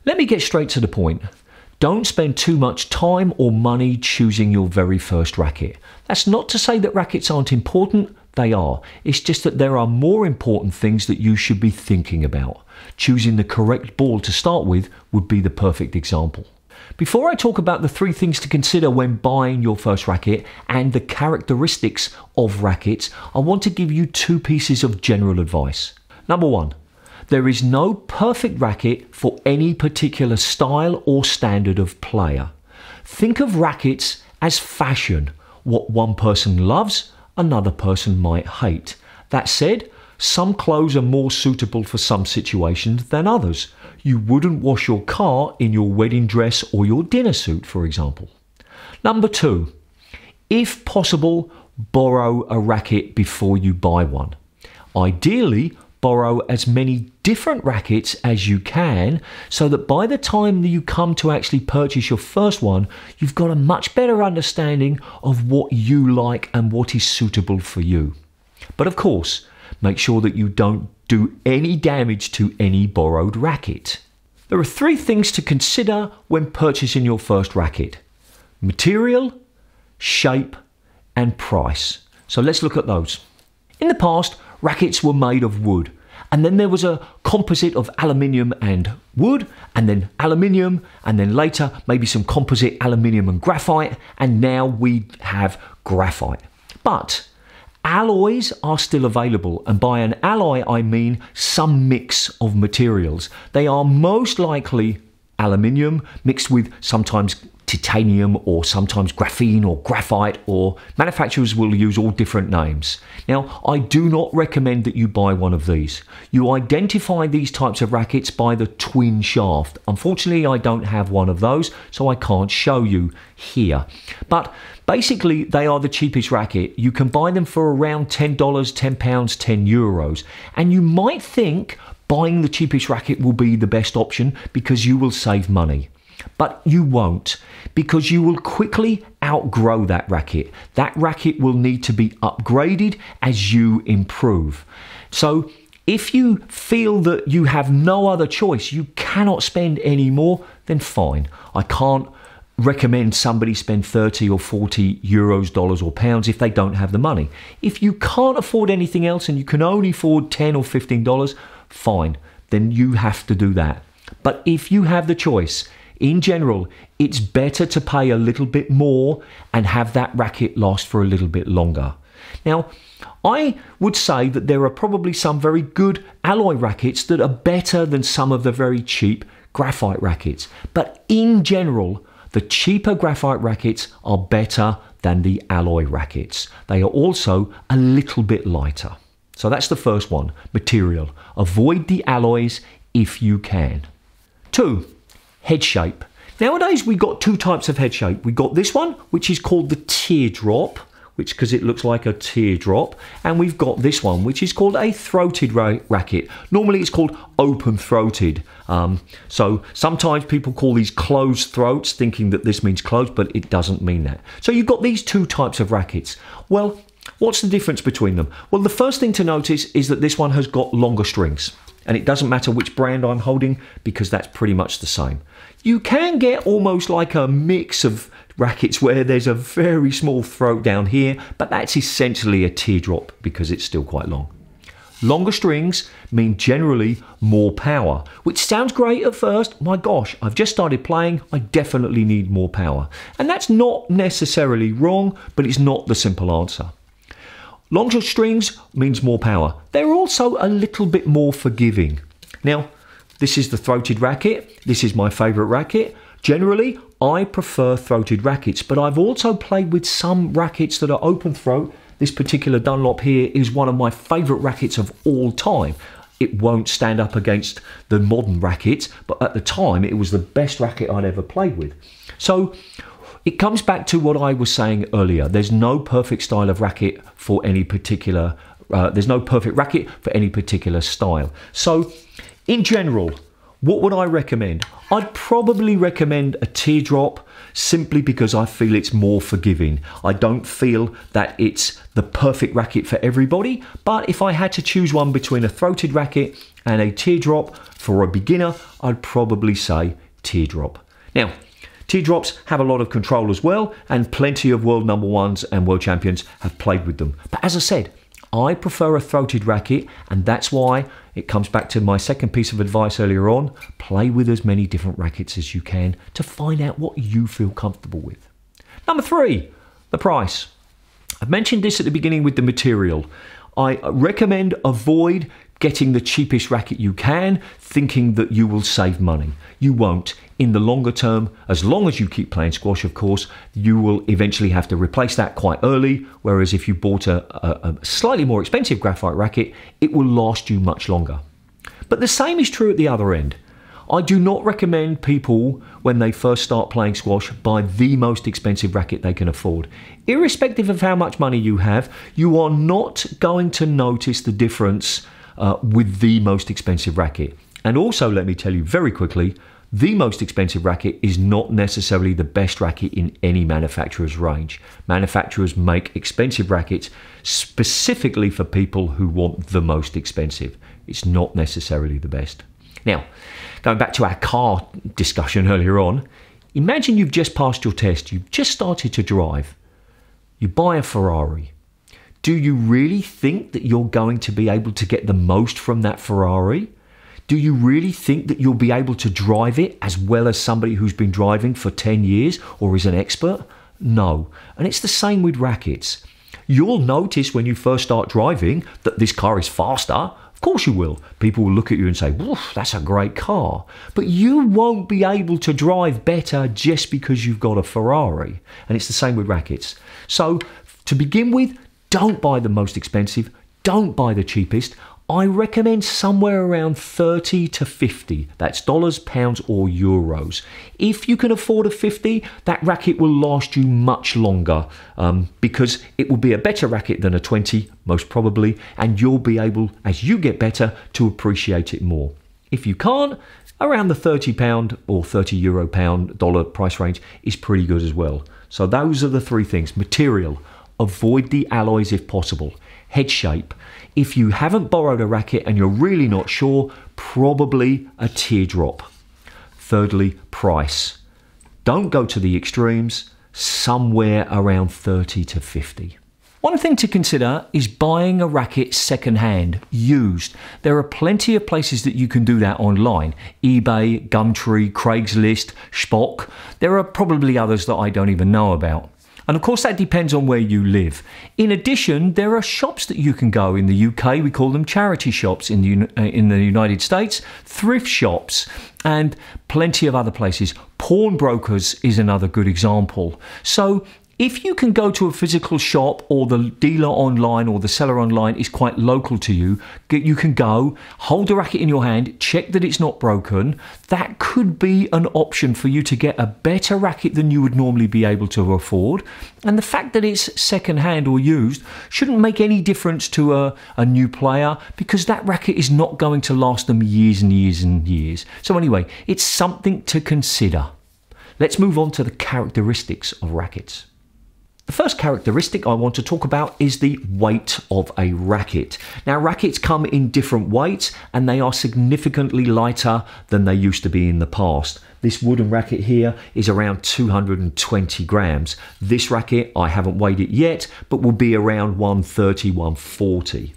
Let me get straight to the point. Don't spend too much time or money choosing your very first racket. That's not to say that rackets aren't important, they are. It's just that there are more important things that you should be thinking about. Choosing the correct ball to start with would be the perfect example. Before I talk about the 3 things to consider when buying your first racket and the characteristics of rackets, I want to give you 2 pieces of general advice. Number 1, there is no perfect racket for any particular style or standard of player. Think of rackets as fashion. What one person loves, another person might hate. That said, some clothes are more suitable for some situations than others. You wouldn't wash your car in your wedding dress or your dinner suit, for example. Number 2, if possible, borrow a racket before you buy one. Ideally, borrow as many different rackets as you can so that by the time that you come to actually purchase your first one, you've got a much better understanding of what you like and what is suitable for you. But of course, make sure that you don't do any damage to any borrowed racket. There are 3 things to consider when purchasing your first racket: material, shape, and price. So let's look at those. In the past, rackets were made of wood, and then there was a composite of aluminium and wood, and then aluminium, and then later maybe some composite aluminium and graphite, and now we have graphite. But alloys are still available, and by an alloy I mean some mix of materials. They are most likely aluminium mixed with sometimes titanium or sometimes graphene or graphite, or manufacturers will use all different names. Now, I do not recommend that you buy one of these. You identify these types of rackets by the twin shaft. Unfortunately, I don't have one of those, so I can't show you here. But basically, they are the cheapest racket. You can buy them for around $10, £10, €10. And you might think buying the cheapest racket will be the best option because you will save money. But you won't, because you will quickly outgrow that racket. That racket will need to be upgraded as you improve. So if you feel that you have no other choice, you cannot spend any more, then fine. I can't recommend somebody spend 30 or 40 euros, dollars or pounds if they don't have the money. If you can't afford anything else and you can only afford $10 or $15, fine, then you have to do that. But if you have the choice, in general, it's better to pay a little bit more and have that racket last for a little bit longer. Now, I would say that there are probably some very good alloy rackets that are better than some of the very cheap graphite rackets. But in general, the cheaper graphite rackets are better than the alloy rackets. They are also a little bit lighter. So that's the first one, material. Avoid the alloys if you can. 2, head shape. Nowadays we got 2 types of head shape. We got this one, which is called the teardrop, which because it looks like a teardrop, and we've got this one, which is called a throated racket. Normally it's called open throated. So sometimes people call these closed throats, thinking that this means closed, but it doesn't mean that. So you've got these 2 types of rackets. Well, what's the difference between them? Well, the first thing to notice is that this one has got longer strings. And it doesn't matter which brand I'm holding because that's pretty much the same. You can get almost like a mix of rackets where there's a very small throat down here, but that's essentially a teardrop because it's still quite long. Longer strings mean generally more power, which sounds great at first. My gosh, I've just started playing, I definitely need more power. And that's not necessarily wrong, but it's not the simple answer. Longer strings means more power. They're also a little bit more forgiving. Now, this is the throated racket. This is my favourite racket. Generally, I prefer throated rackets, but I've also played with some rackets that are open throat. This particular Dunlop here is one of my favourite rackets of all time. It won't stand up against the modern rackets, but at the time it was the best racket I'd ever played with. So it comes back to what I was saying earlier. There's no perfect style of racket for any particular, there's no perfect racket for any particular style. So in general, What would I recommend? I'd probably recommend a teardrop simply because I feel it's more forgiving. I don't feel that it's the perfect racket for everybody, but if I had to choose one between a throated racket and a teardrop for a beginner, I'd probably say teardrop. Now, teardrops have a lot of control as well, and plenty of world number ones and world champions have played with them. But as I said, I prefer a throated racket, and that's why it comes back to my second piece of advice earlier on. Play with as many different rackets as you can to find out what you feel comfortable with. Number 3, the price. I've mentioned this at the beginning with the material. I recommend avoid getting the cheapest racket you can, thinking that you will save money. You won't. In the longer term, as long as you keep playing squash, of course, you will eventually have to replace that quite early, whereas if you bought a slightly more expensive graphite racket, it will last you much longer. But the same is true at the other end. I do not recommend people, when they first start playing squash, buy the most expensive racket they can afford. Irrespective of how much money you have, you are not going to notice the difference with the most expensive racket. And also, let me tell you very quickly, the most expensive racket is not necessarily the best racket in any manufacturer's range. Manufacturers make expensive rackets specifically for people who want the most expensive. It's not necessarily the best. Now, going back to our car discussion earlier on, imagine you've just passed your test, you've just started to drive. You buy a Ferrari. Do you really think that you're going to be able to get the most from that Ferrari? Do you really think that you'll be able to drive it as well as somebody who's been driving for 10 years or is an expert? No. And it's the same with rackets. You'll notice when you first start driving that this car is faster. Of course you will. People will look at you and say, "Woof, that's a great car." But you won't be able to drive better just because you've got a Ferrari. And it's the same with rackets. So to begin with, don't buy the most expensive. Don't buy the cheapest. I recommend somewhere around 30 to 50. That's dollars, pounds, or euros. If you can afford a 50, that racket will last you much longer because it will be a better racket than a 20, most probably, and you'll be able, as you get better, to appreciate it more. If you can't, around the £30 or €30 pound dollar price range is pretty good as well. So those are the 3 things. Material, avoid the alloys if possible. Head shape. If you haven't borrowed a racket and you're really not sure, probably a teardrop. Thirdly, price. Don't go to the extremes, somewhere around 30 to 50. One thing to consider is buying a racket secondhand, used. There are plenty of places that you can do that online. eBay, Gumtree, Craigslist, Spock. There are probably others that I don't even know about. And of course that depends on where you live. In addition, there are shops that you can go. In the UK, we call them charity shops. In the United States, thrift shops, and plenty of other places. Pawnbrokers is another good example. So if you can go to a physical shop, or the dealer online or the seller online is quite local to you, you can go, hold the racket in your hand, check that it's not broken. That could be an option for you to get a better racket than you would normally be able to afford. And the fact that it's second-hand or used shouldn't make any difference to a new player, because that racket is not going to last them years and years and years. So anyway, it's something to consider. Let's move on to the characteristics of rackets. The first characteristic I want to talk about is the weight of a racket. Now, rackets come in different weights and they are significantly lighter than they used to be in the past. This wooden racket here is around 220 grams. This racket, I haven't weighed it yet, but will be around 130, 140.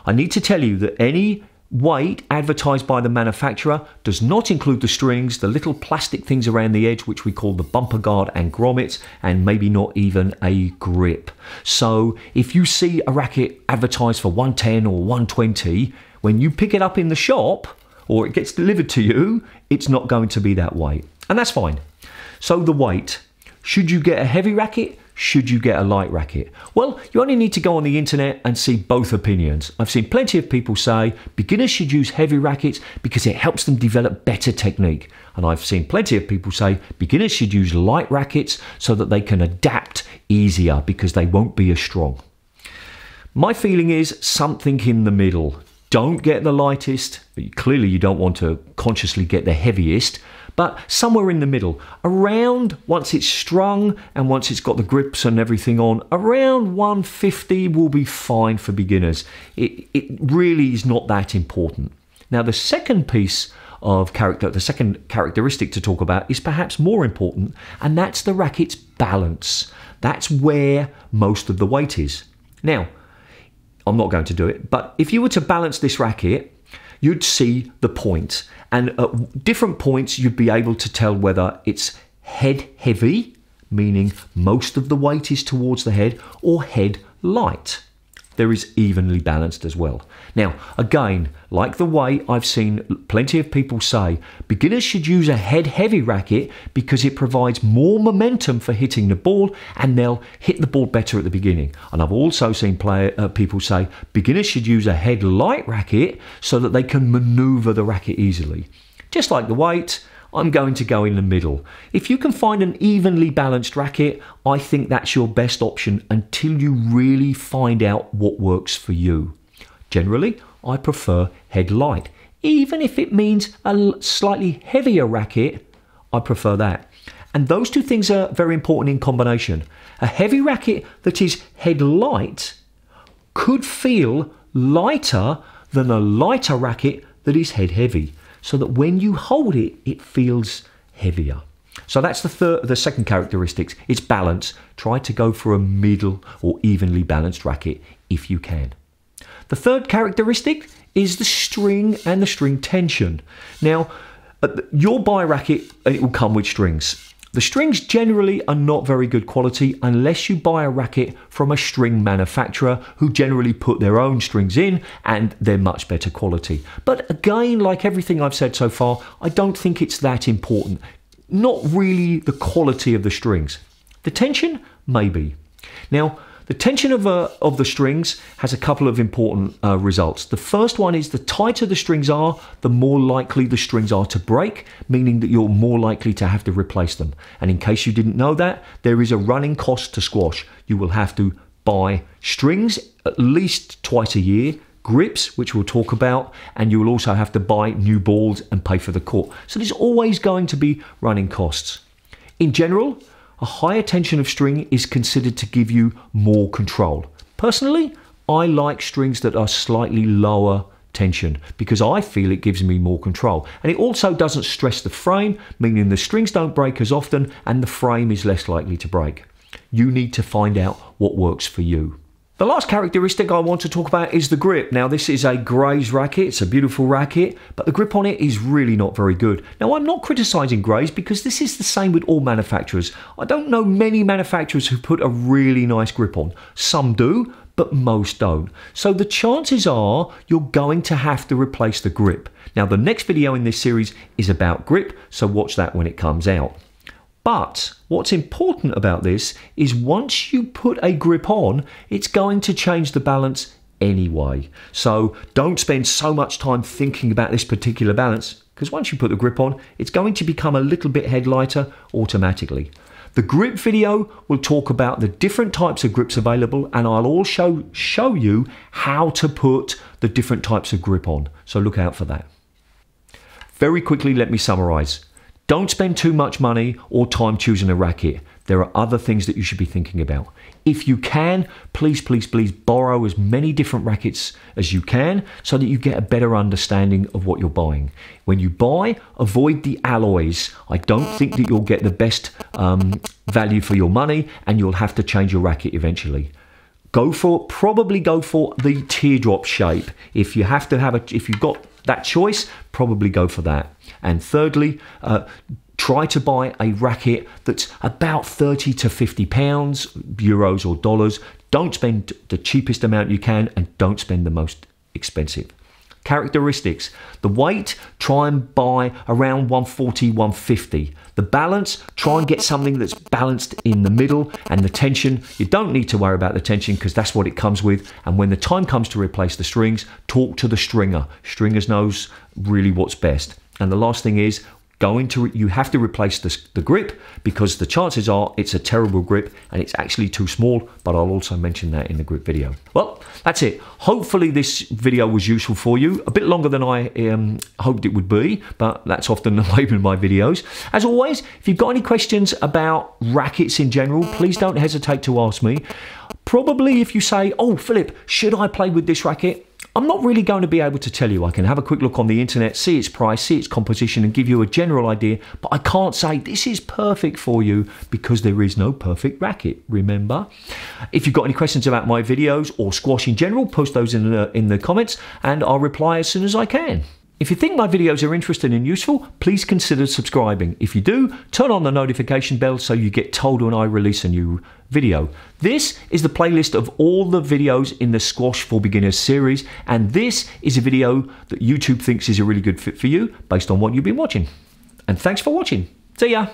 I need to tell you that any weight advertised by the manufacturer does not include the strings, the little plastic things around the edge, which we call the bumper guard and grommets, and maybe not even a grip. So if you see a racket advertised for 110 or 120, when you pick it up in the shop or it gets delivered to you, it's not going to be that weight. And that's fine. So the weight. Should you get a heavy racket? Should you get a light racket? Well, you only need to go on the internet and see both opinions. I've seen plenty of people say beginners should use heavy rackets because it helps them develop better technique. And I've seen plenty of people say beginners should use light rackets so that they can adapt easier because they won't be as strong. My feeling is something in the middle. don't get the lightest. Clearly, you don't want to consciously get the heaviest, but somewhere in the middle. Around, once it's strung and once it's got the grips and everything on, around 150 will be fine for beginners. It really is not that important. Now, the second piece of the second characteristic to talk about is perhaps more important, and that's the racket's balance. That's where most of the weight is. Now, I'm not going to do it, but if you were to balance this racket, you'd see the point. And at different points, you'd be able to tell whether it's head heavy, meaning most of the weight is towards the head, or head light. There is evenly balanced as well. Now, again, like the way I've seen plenty of people say, beginners should use a head heavy racket because it provides more momentum for hitting the ball and they'll hit the ball better at the beginning. And I've also seen people say beginners should use a head light racket so that they can maneuver the racket easily. Just like the weight, I'm going to go in the middle. If you can find an evenly balanced racket, I think that's your best option until you really find out what works for you. Generally, I prefer head light. Even if it means a slightly heavier racket, I prefer that. And those two things are very important in combination. A heavy racket that is head light could feel lighter than a lighter racket that is head heavy, so that when you hold it, it feels heavier. So that's the second characteristic. It's balance. Try to go for a middle or evenly balanced racket if you can. The third characteristic is the string and the string tension. Now, you'll buy a racket and it will come with strings. The strings generally are not very good quality unless you buy a racket from a string manufacturer who generally put their own strings in and they're much better quality. But again, like everything I've said so far, I don't think it's that important. Not really the quality of the strings. The tension, maybe. Now, the tension of the strings has a couple of important results. The first one is the tighter the strings are, the more likely the strings are to break, meaning that you're more likely to have to replace them. And in case you didn't know that, there is a running cost to squash. You will have to buy strings at least twice a year, grips, which we'll talk about, and you will also have to buy new balls and pay for the court. So there's always going to be running costs. In general, a higher tension of string is considered to give you more control. Personally, I like strings that are slightly lower tension because I feel it gives me more control. And it also doesn't stress the frame, meaning the strings don't break as often and the frame is less likely to break. You need to find out what works for you. The last characteristic I want to talk about is the grip. Now, this is a Grays racket. It's a beautiful racket, but the grip on it is really not very good. Now, I'm not criticizing Grays because this is the same with all manufacturers. I don't know many manufacturers who put a really nice grip on. Some do, but most don't. So the chances are you're going to have to replace the grip. Now, the next video in this series is about grip, so watch that when it comes out. But what's important about this is once you put a grip on, it's going to change the balance anyway. So don't spend so much time thinking about this particular balance because once you put the grip on, it's going to become a little bit head lighter automatically. The grip video will talk about the different types of grips available and I'll also show you how to put the different types of grip on. So look out for that. Very quickly, let me summarize. Don't spend too much money or time choosing a racket. There are other things that you should be thinking about. If you can, please borrow as many different rackets as you can so that you get a better understanding of what you're buying. When you buy, avoid the alloys. I don't think that you'll get the best value for your money and you'll have to change your racket eventually. Probably go for the teardrop shape. If you've got that choice, probably go for that. And thirdly, try to buy a racket that's about 30 to 50 pounds, euros or dollars. Don't spend the cheapest amount you can and don't spend the most expensive. Characteristics. The weight, try and buy around 140, 150. The balance, try and get something that's balanced in the middle. And the tension, you don't need to worry about the tension because that's what it comes with. And when the time comes to replace the strings, talk to the stringer. Stringers knows really what's best. And the last thing is, you have to replace the grip, because the chances are it's a terrible grip and it's actually too small, but I'll also mention that in the grip video. Well, that's it. Hopefully this video was useful for you. A bit longer than I hoped it would be, but that's often the way with my videos. As always, if you've got any questions about rackets in general, please don't hesitate to ask me. Probably if you say, oh, Philip, should I play with this racket? I'm not really going to be able to tell you. I can have a quick look on the internet, see its price, see its composition, and give you a general idea, but I can't say this is perfect for you, because there is no perfect racket, remember? If you've got any questions about my videos or squash in general, post those in the comments and I'll reply as soon as I can. If you think my videos are interesting and useful, please consider subscribing. If you do, turn on the notification bell so you get told when I release a new video. This is the playlist of all the videos in the Squash for Beginners series, and this is a video that YouTube thinks is a really good fit for you based on what you've been watching. And thanks for watching. See ya!